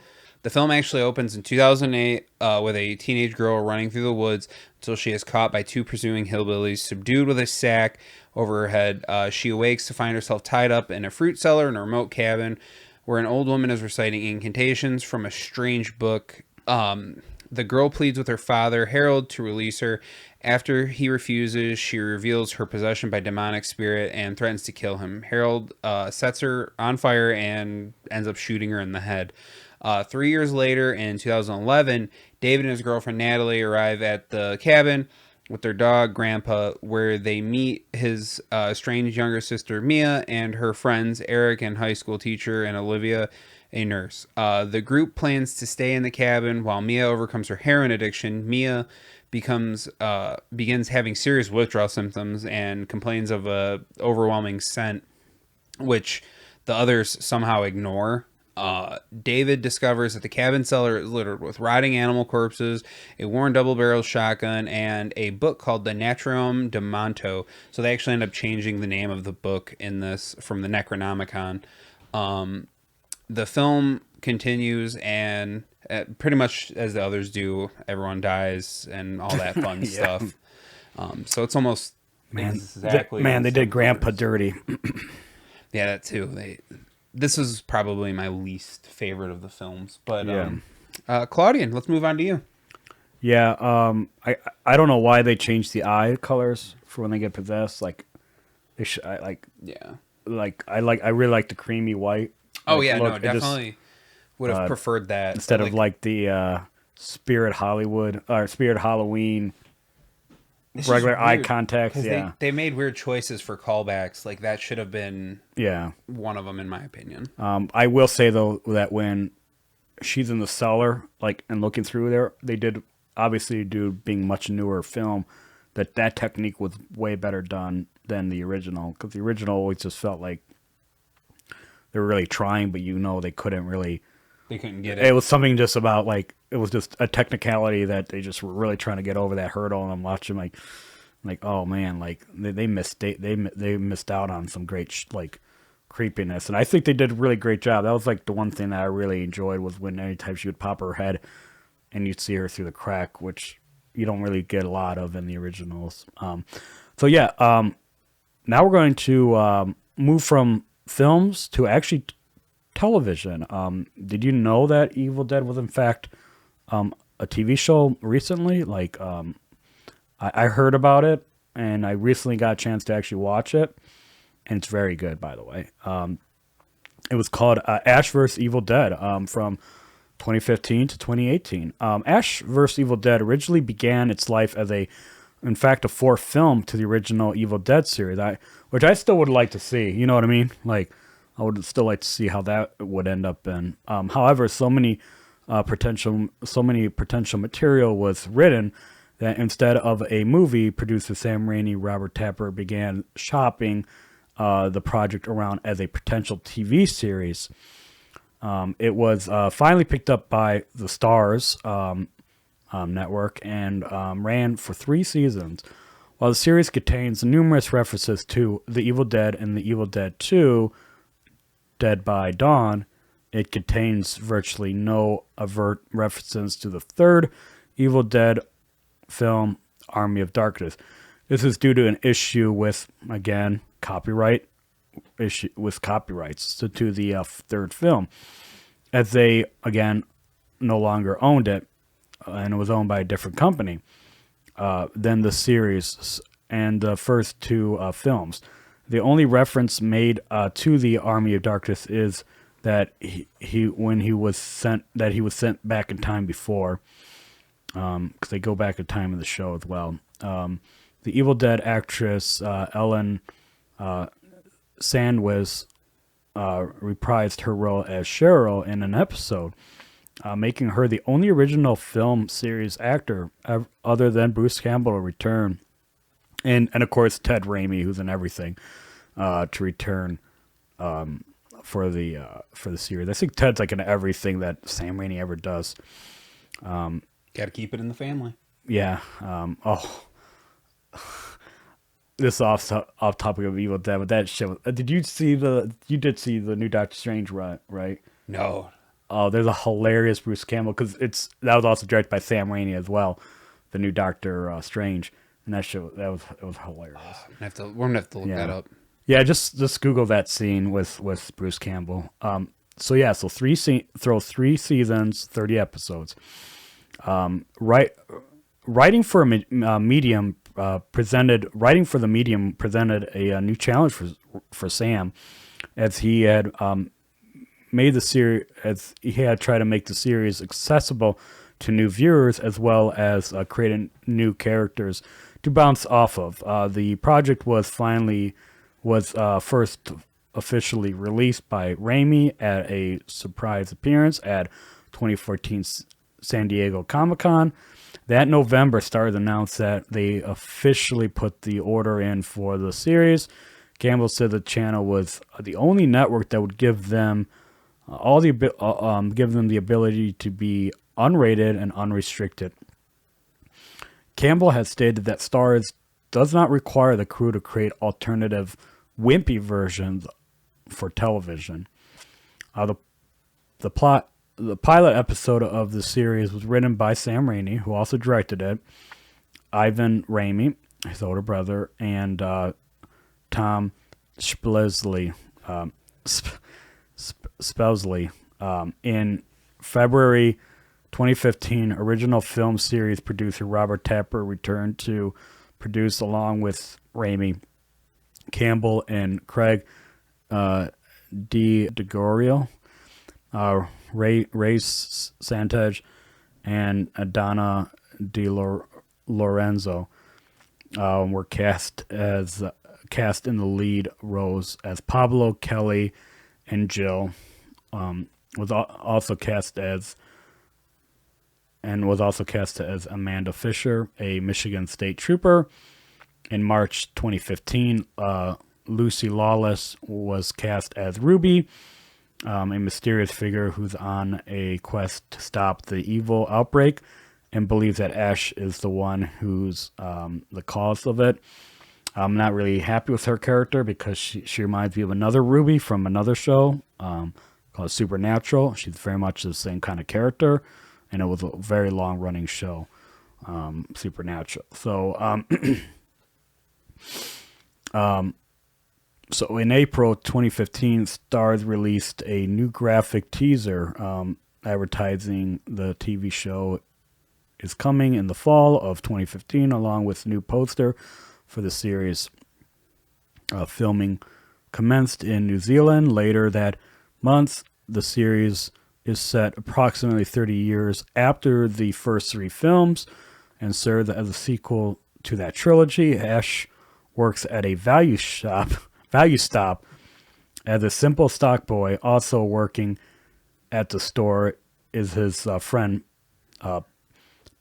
The film actually opens in 2008 with a teenage girl running through the woods until she is caught by 2 pursuing hillbillies, subdued with a sack over her head. She awakes to find herself tied up in a fruit cellar in a remote cabin where an old woman is reciting incantations from a strange book. The girl pleads with her father, Harold, to release her. After he refuses, she reveals her possession by demonic spirit and threatens to kill him. Harold sets her on fire and ends up shooting her in the head. 3 years later, in 2011, David and his girlfriend Natalie arrive at the cabin with their dog, Grandpa, where they meet his estranged younger sister, Mia, and her friends, Eric, and high school teacher, and Olivia, a nurse. The group plans to stay in the cabin while Mia overcomes her heroin addiction. Mia begins having serious withdrawal symptoms and complains of a overwhelming scent, which the others somehow ignore. David discovers that the cabin cellar is littered with rotting animal corpses, a worn double-barrel shotgun, and a book called the Natrum de Monto. So they actually end up changing the name of the book in this from the Necronomicon. The film continues, and pretty much as the others do, everyone dies and all that fun stuff. So it's almost exactly. They did Grandpa dirty. Yeah, that too. This is probably my least favorite of the films, but Claudian, let's move on to you. Yeah, I don't know why they changed the eye colors for when they get possessed. Like, I really like the creamy white. Oh like, yeah, look. no, definitely would have preferred that instead of like the Spirit Hollywood or Spirit Halloween. Regular eye contacts, yeah. They made weird choices for callbacks. Like that should have been one of them, in my opinion. I will say though that when she's in the cellar, like and looking through there, they did obviously being much newer film, that technique was way better done than the original, because the original always just felt like they were really trying, but they couldn't really. They couldn't get it. It was something just about like it was just a technicality that they just were really trying to get over that hurdle, and I'm watching like oh man, like they missed out on some great like creepiness, and I think they did a really great job. That was like the one thing that I really enjoyed was when anytime she would pop her head, and you'd see her through the crack, which you don't really get a lot of in the originals. So yeah, now we're going to move from films to actually television. Did you know that Evil Dead was in fact a TV show recently? Like, I heard about it, and I recently got a chance to actually watch it, and it's very good, by the way. It was called Ash vs. Evil Dead from 2015 to 2018. Ash vs. Evil Dead originally began its life as in fact, a fourth film to the original Evil Dead series, which I still would like to see. You know what I mean? Like, I would still like to see how that would end up in. However, so many potential material was written that instead of a movie, producer Sam Raimi, Robert Tapper began shopping the project around as a potential TV series. It was finally picked up by the Stars network and ran for 3 seasons. While the series contains numerous references to The Evil Dead and The Evil Dead 2, Dead by Dawn, it contains virtually no overt references to the third Evil Dead film, Army of Darkness. This is due to an issue with, again, copyrights to the third film, as they, again, no longer owned it, and it was owned by a different company than the series and the first 2 films. The only reference made to the Army of Darkness is that he was sent back in time before, because they go back in time in the show as well. The Evil Dead actress Ellen Sandwich reprised her role as Cheryl in an episode, making her the only original film series actor other than Bruce Campbell to return, and of course Ted Raimi, who's in everything, to return for the series. I think Ted's like in everything that Sam Raimi ever does. Got to keep it in the family. Yeah. This off topic of Evil Dead, but that shit. Did you see You did see the new Doctor Strange, right? No. Oh, there's a hilarious Bruce Campbell, because that was also directed by Sam Raimi as well, the new Doctor Strange, and that shit it was hilarious. We're gonna have to look that up. Yeah, just Google that scene with Bruce Campbell. So 3 seasons, 30 episodes. Writing for the medium presented a new challenge for Sam, as he had tried to make the series accessible to new viewers, as well as creating new characters to bounce off of. The project was first officially released by Raimi at a surprise appearance at 2014 San Diego Comic-Con. That November, Starz announced that they officially put the order in for the series. Campbell said the channel was the only network that would give them the ability to be unrated and unrestricted. Campbell has stated that Starz does not require the crew to create alternative, wimpy versions for television. The pilot episode of the series was written by Sam Raimi, who also directed it, Ivan Raimi, his older brother, and Tom Spelsley. In February 2015, original film series producer Robert Tapper returned to produce, along with Raimi, Campbell, and Craig DeGorio, Ray Santage, and Donna Lorenzo were cast in the lead roles as Pablo, Kelly, and Jill. Was also cast as Amanda Fisher, a Michigan State Trooper. In March 2015, Lucy Lawless was cast as Ruby, a mysterious figure who's on a quest to stop the evil outbreak and believes that Ash is the one who's the cause of it. I'm not really happy with her character because she reminds me of another Ruby from another show called Supernatural. She's very much the same kind of character, and it was a very long-running show. Supernatural. So in April 2015, Starz released a new graphic teaser advertising the TV show is coming in the fall of 2015, along with a new poster for the series. Filming commenced in New Zealand later that month. The series is set approximately 30 years after the first three films and served as a sequel to that trilogy. Ash works at a value stop as a simple stock boy. Also working at the store is his friend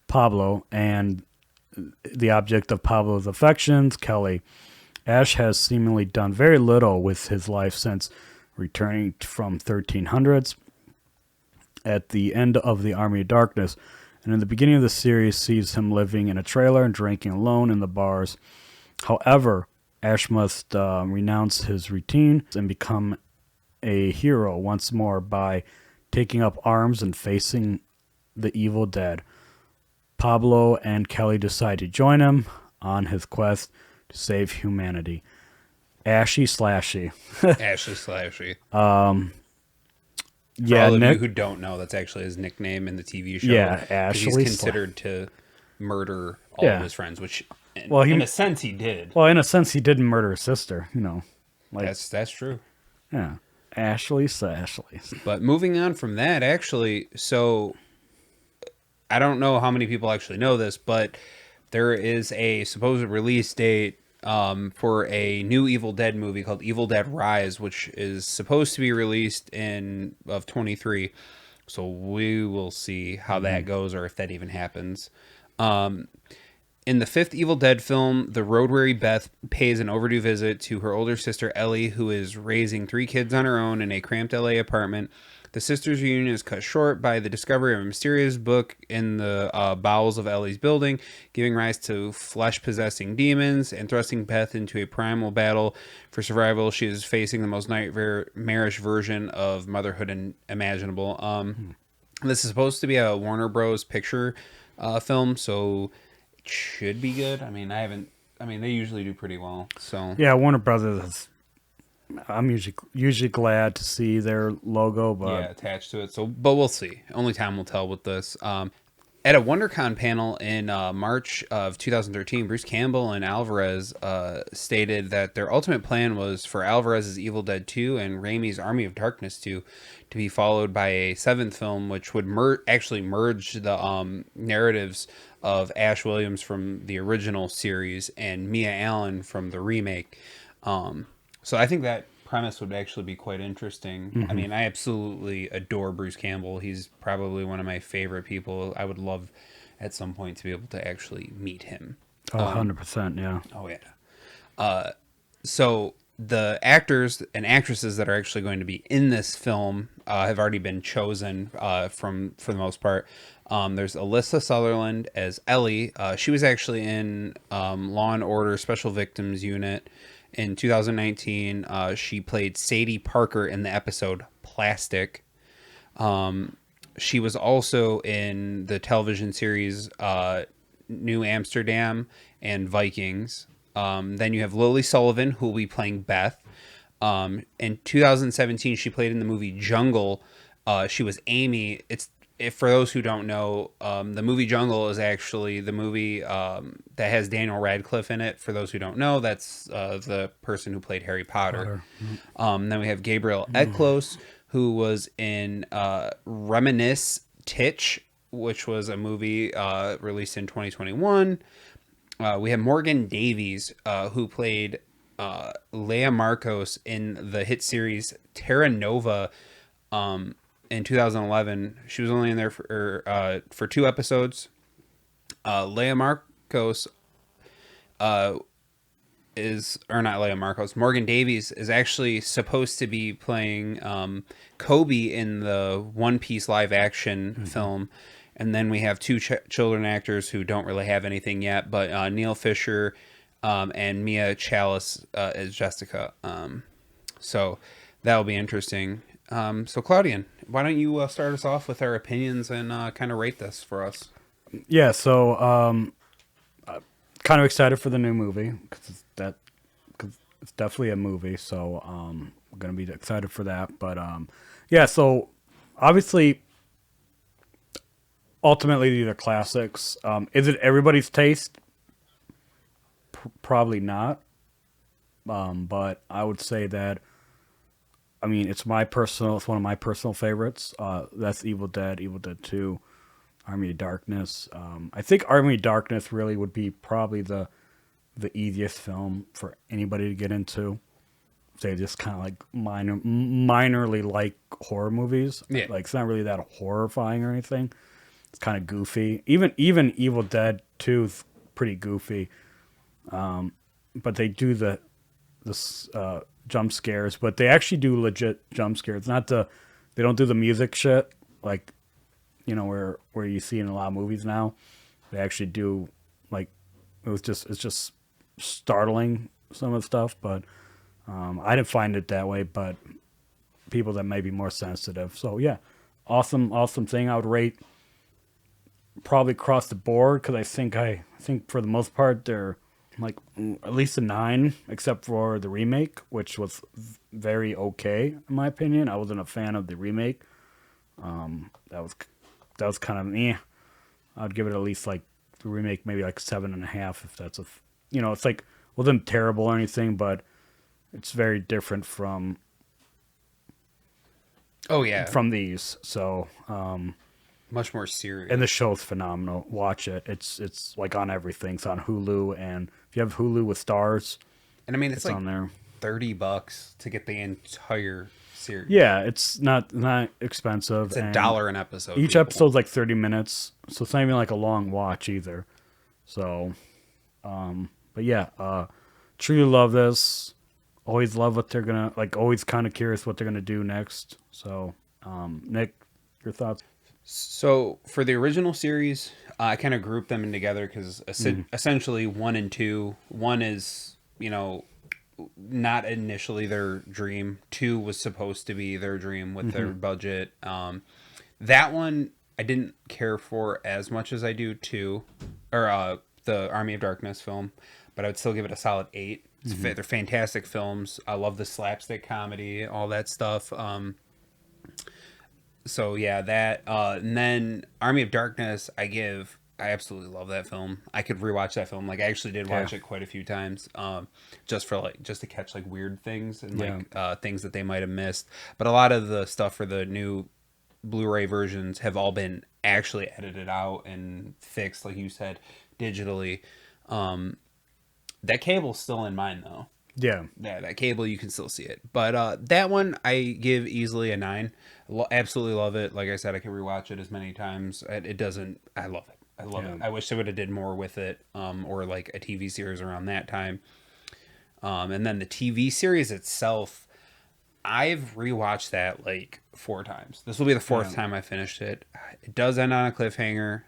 Pablo and the object of Pablo's affections, Kelly. Ash has seemingly done very little with his life since returning from 1300s at the end of the Army of Darkness, and in the beginning of the series sees him living in a trailer and drinking alone in the bars. However, Ash must renounce his routine and become a hero once more by taking up arms and facing the evil dead. Pablo and Kelly decide to join him on his quest to save humanity. Ashy Slashy. Ashley Slashy. Yeah, all of Nick, you who don't know, that's actually his nickname in the TV show. Yeah, 'cause Ashley he's considered to murder all of his friends, which, in a sense, he did. Well, in a sense, he didn't murder his sister. Like That's true. yeah, Ashley Slashy. But moving on from that, actually, so I don't know how many people actually know this, but there is a supposed release date for a new Evil Dead movie called Evil Dead Rise, which is supposed to be released in of 23. So we will see how that goes, or if that even happens. In the fifth Evil Dead film, the road weary Beth pays an overdue visit to her older sister Ellie, who is raising 3 kids on her own in a cramped LA apartment. The sisters' reunion is cut short by the discovery of a mysterious book in the bowels of Ellie's building, giving rise to flesh-possessing demons and thrusting Beth into a primal battle for survival. She is facing the most nightmarish version of motherhood imaginable. This is supposed to be a Warner Bros. Picture film, so it should be good. I mean, they usually do pretty well. So Yeah, Warner Brothers is. I'm usually glad to see their logo, but attached to it. So, but we'll see. Only time will tell with this. At a WonderCon panel in March of 2013, Bruce Campbell and Alvarez stated that their ultimate plan was for Alvarez's Evil Dead 2 and Raimi's Army of Darkness 2 to be followed by a 7th film, which would actually merge the narratives of Ash Williams from the original series and Mia Allen from the remake. So I think that premise would actually be quite interesting. I mean, I absolutely adore Bruce Campbell. He's probably one of my favorite people. I would love at some point to be able to actually meet him. 100%, yeah. Oh, yeah. So the actors and actresses that are actually going to be in this film have already been chosen for the most part. There's Alyssa Sutherland as Ellie. She was actually in Law and Order Special Victims Unit. In 2019, she played Sadie Parker in the episode Plastic. She was also in the television series New Amsterdam and Vikings. Then you have Lily Sullivan, who will be playing Beth. In 2017, she played in the movie Jungle. She was Amy. For those who don't know, the movie Jungle is actually the movie that has Daniel Radcliffe in it. For those who don't know, that's the person who played Harry Potter. Then we have Gabriel Ecklos, who was in Reminisce Titch, which was a movie released in 2021. We have Morgan Davies, who played Leia Marcos in the hit series Terra Nova. In 2011, she was only in there for 2 episodes. Leia Marcos Morgan Davies is actually supposed to be playing Kobe in the One Piece live action film. And then we have 2 children actors who don't really have anything yet, but Neil Fisher and Mia Chalice as Jessica. So that'll be interesting. So Claudian, why don't you start us off with our opinions and kind of rate this for us? Yeah, so kind of excited for the new movie because it's definitely a movie. So I'm gonna be excited for that. But yeah, so obviously, ultimately these are classics. Is it everybody's taste? Probably not. But I would say that I mean it's one of my personal favorites. That's Evil Dead, Evil Dead Two, Army of Darkness. I think Army of Darkness really would be probably the easiest film for anybody to get into. They just kind of like minorly like horror movies. Yeah. Like it's not really that horrifying or anything. It's kind of goofy. Even Evil Dead Two is pretty goofy. But they do the jump scares, but they actually do legit jump scares. Not they don't do the music shit like where you see in a lot of movies now. They actually do like it's just startling some of the stuff, but I didn't find it that way. But people that may be more sensitive, so yeah, awesome thing. I would rate probably across the board because I think for the most part they're like at least a 9, except for the remake, which was very okay in my opinion. I wasn't a fan of the remake. That was kind of meh. I'd give it at least like the remake maybe like 7.5 if that's it's like wasn't terrible or anything, but it's very different Oh yeah, from these. So much more serious. and the show's phenomenal. Watch it. It's like on everything. It's on Hulu, and if you have Hulu with stars, And I mean, it's it's like on there. $30 to get the entire series. Yeah, it's not expensive. It's a and dollar an episode. Each people. episode's like 30 minutes, so it's not even like a long watch either. So, but yeah, truly love this. Always love what they're gonna like. Always kind of curious what they're gonna do next. So, Nick, your thoughts? So for the original series, I kind of grouped them in together because essentially one and two. One is not initially their dream. Two was supposed to be their dream with their budget. That one I didn't care for as much as I do two, or the Army of Darkness film, but I would still give it a solid 8. They're fantastic films. I love the slapstick comedy, all that stuff. So yeah, that and then Army of Darkness, I absolutely love that film. I could rewatch that film. Like I actually did watch it quite a few times, just to catch like weird things and things that they might have missed. But a lot of the stuff for the new Blu-ray versions have all been actually edited out and fixed, like you said, digitally. That cable's still in mine though. Yeah, Yeah, that cable you can still see it. But that one I give easily a 9. Absolutely love it. Like I said, I can rewatch it as many times. It doesn't. I love it. I love it. I wish they would have did more with it, or like a TV series around that time. And then the TV series itself, I've rewatched that like 4 times. This will be the 4th time I finished it. It does end on a cliffhanger,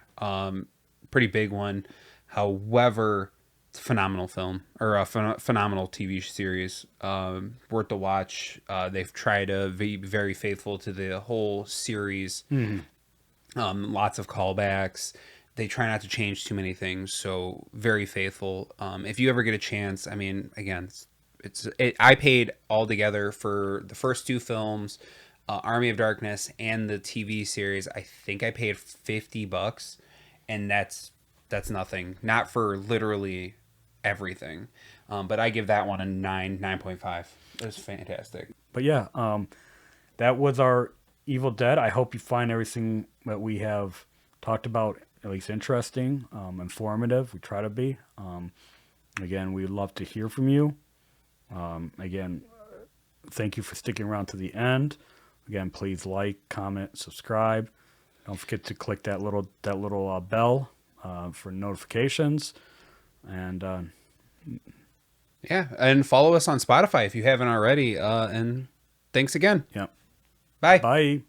pretty big one. However, it's a phenomenal film, or a phenomenal TV series, worth the watch. They've tried to be very faithful to the whole series. Lots of callbacks. They try not to change too many things, so very faithful. If you ever get a chance, I mean, again, I paid all together for the first 2 films, Army of Darkness and the TV series. I think I paid $50, and that's nothing. Not for literally everything, but I give that one a 9.5. It was fantastic. but yeah, that was our Evil Dead. I hope you find everything that we have talked about at least interesting, informative. We try to be. Again, we'd love to hear from you. Again, thank you for sticking around to the end. Again, please like, comment, subscribe. Don't forget to click that little bell for notifications. And Yeah, and follow us on Spotify if you haven't already. And thanks again. yeah, Bye. bye.